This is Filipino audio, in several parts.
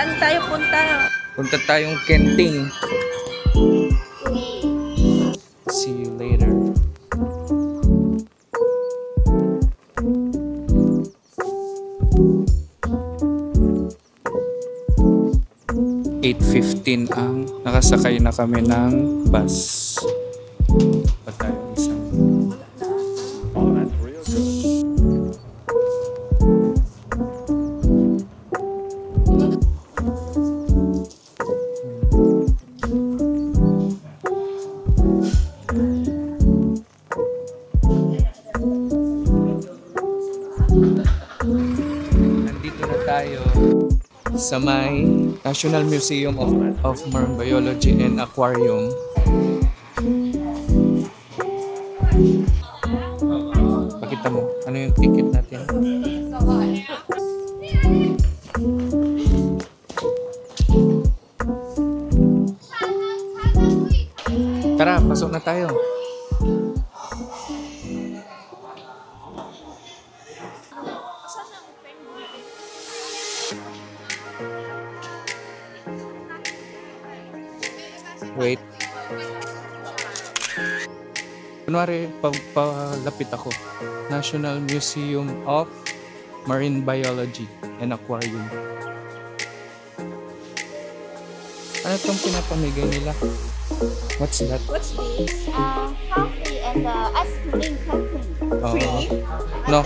Saan tayo punta? Punta tayong Kenting. See you later. (8:15) ang nakasakay na kami ng bus. Pa tayo isang. Oh, that's real good. Nandito na tayo sa may National Museum of Marine Biology and Aquarium. Pakita mo, ano yung ticket natin? Tara, pasok na tayo. Wait. Kunwari, palapit ako. National Museum of Marine Biology and Aquarium. Ano itong pinapamigay nila? What's that? What's this? Coffee and ice cream camping. Free? No.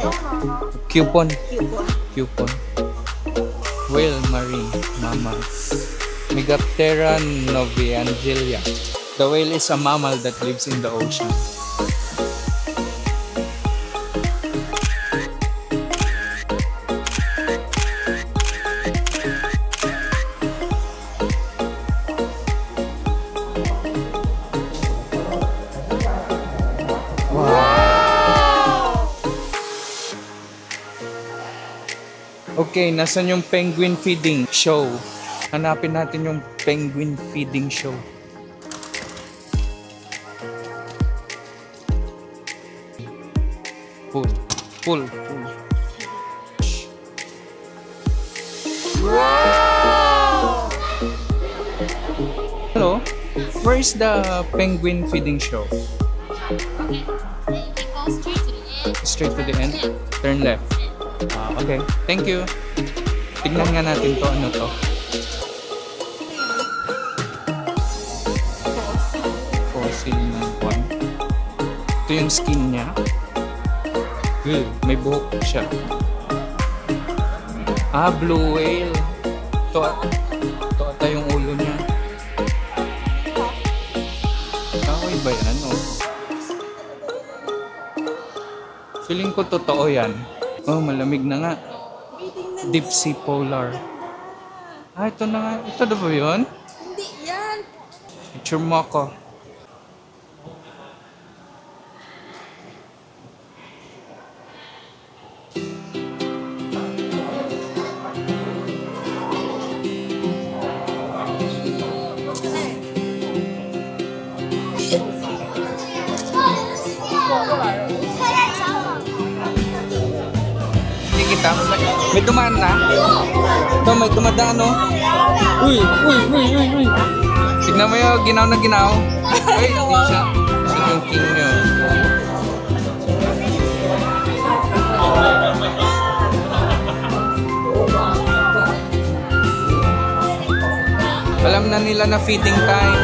Coupon. Coupon. Coupon. Whale marine mammals. Megaptera novaeangelia. The whale is a mammal that lives in the ocean. Okay, nasan yung penguin feeding show? Hanapin natin yung penguin feeding show. Pull. Wow! Hello? Where is the penguin feeding show? Straight to the end? Turn left. Okay, thank you. Tignan nga natin to, ano to. Fossil ng one. Ito yung skin niya. Good, may buhok siya. Blue whale. Ito ata yung ulo niya. Kahoy ba yan? Oh. Feeling ko totoo yan. Oh, malamig na nga. Deep sea polar. Ito na nga. Ito na ba yun? Hindi yan. Picture mo ako. Kita. May dumaan na. Ito, may dumadaan, no? Uy! Tignan mo yung ginaw na ginaw. Ay, hindi siya. Siya yung king nyo. Alam na nila na feeding time.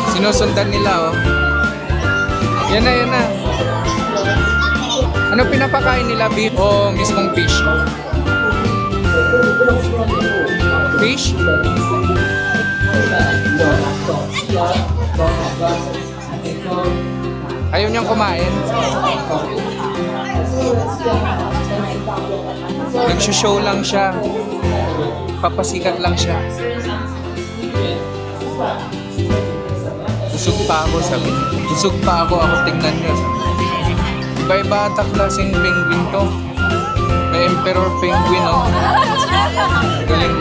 Sinusundan nila, oh. Yan na. Ano pinapakain nila? Beef o mismong fish? Fish? Ayaw niyang kumain? Nag-show lang siya. Papasikat lang siya. Busog pa ako, sabi niya. Busog pa ako tingnan niyo. Iba-iba ata klaseng penguin to. May emperor penguin, oh. Galing.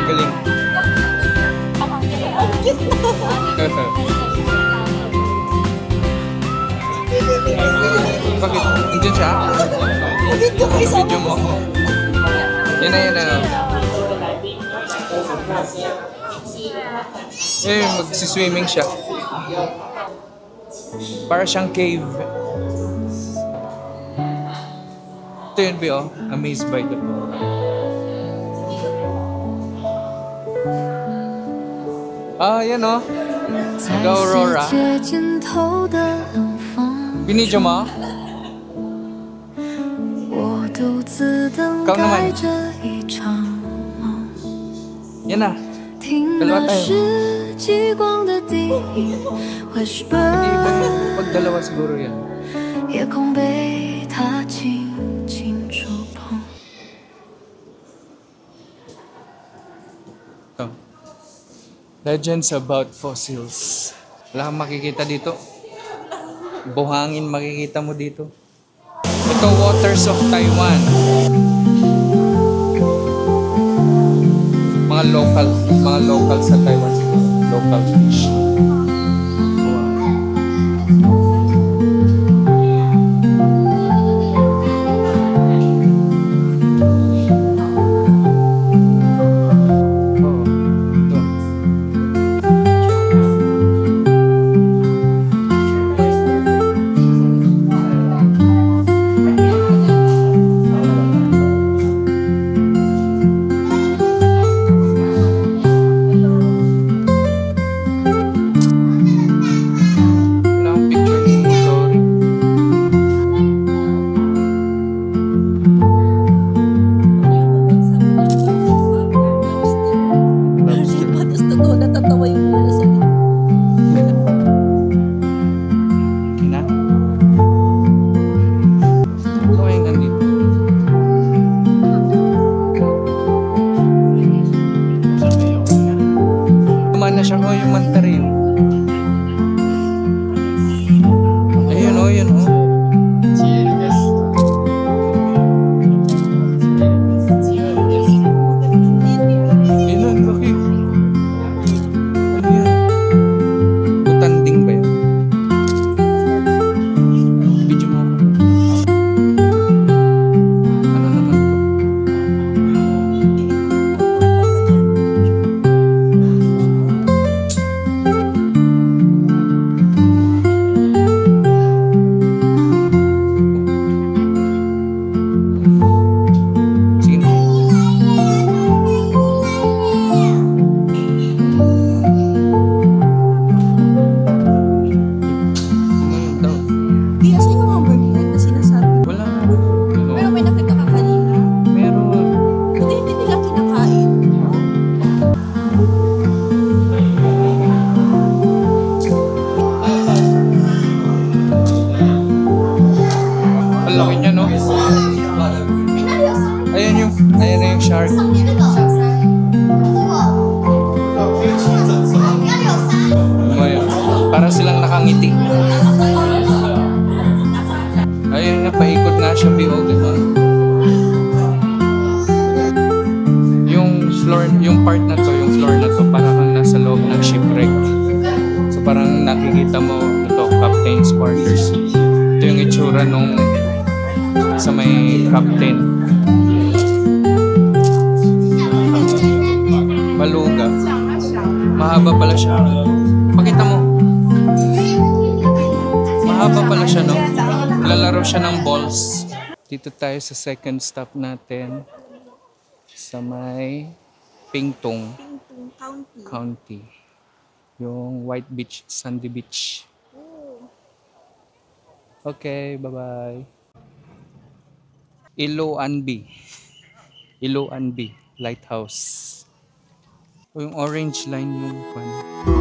Bakit? Nandiyan siya? Video ko isa Video mo. Yan na, yan na. Eh, magsiswimming siya. Para siyang cave. Ito yun, Bi, oh. Amazed by the Aurora. Ah, yan, oh. Nag-Aurora. Binidyo mo? Ikaw naman. Yan na. Dalawa tayo. Hindi ba pag dalawa siguro yan? Ito. Legends about fossils. Wala kang makikita dito. Buhangin makikita mo dito. Ito, waters of Taiwan. Mga local sa Taiwan siguro. Local fish. Na siya ko yung mantarin. Ayun oh, yun oh. Ayun oh, laki. Ano yan? Butanding ba yan? Video mo ako. Ano naman to? Laki niya, no? Ayan na yung shark. Ayan, para silang nakangiti. Ayun nga, paikot nga siya, biog. Yung part na to, yung floor na to, parang kang nasa loob ng shipwreck. So parang nakikita mo ito, captain's quarters. Ito yung itsura nung sa may captain. Baluga. Mahaba pala siya. Pakita mo. Mahaba pala siya, no? Lalaro siya ng balls. Dito tayo sa second stop natin. Sa may Pingtung County. Yung White Beach, Sandy Beach. Okay, bye-bye. Iloanbi Lighthouse. O yung orange line yung pan.